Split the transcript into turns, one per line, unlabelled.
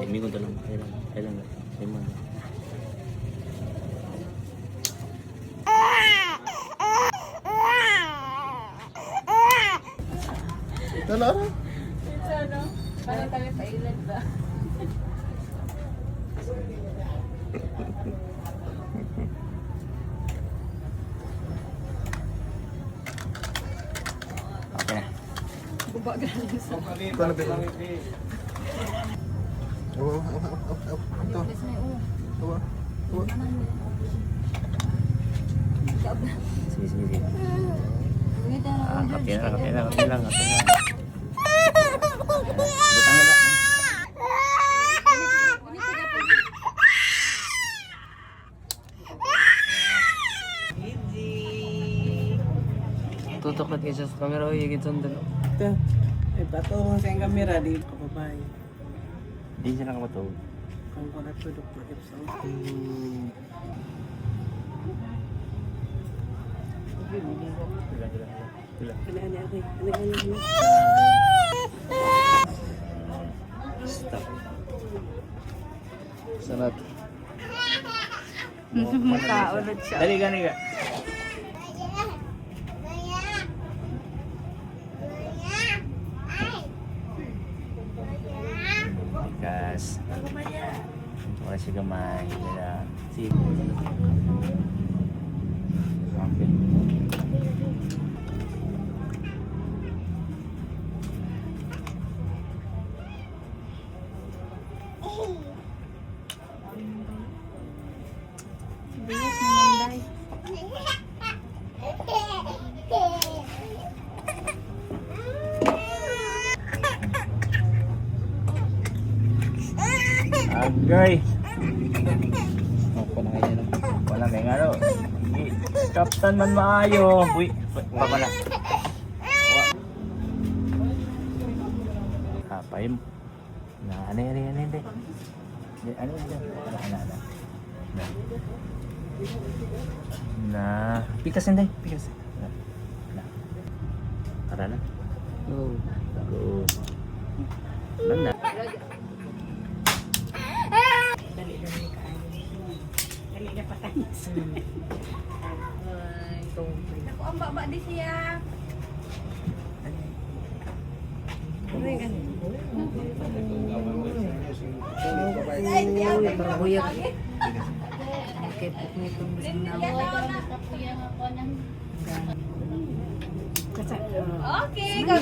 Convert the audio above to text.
Timingon to lang. Kailan. Say mo.
Dala na.
Ito ano? Parang kami sa island ba?
Okay na.
Buba galing sa...
Ito na ba? Oo. Ito.
Yes, may ulo.
Ito.
Sige.
Wait, ano?
Kape lang. Butang na. Tutok na kayo sa camera. Uy, gitu doon.
Ito. Ay, pato sa yung kamera di ko babay.
Hindi siya nakamatog.
Kung ko na product na ipsa. Ano.
Stop. Sanat.
Mukha ulit siya.
Dali ka. Because wala siya gamay. Sige. Okay.
Bilis na Monday.
Agay. Wala kay nga no. Kaptan man maayo. Uy, pala. Pahim. Na ano. Ano. Na. Pikas. Na. Tara na. Go. Nanda.
Dali na patanis. Ako ang baba di siya. Okay, go.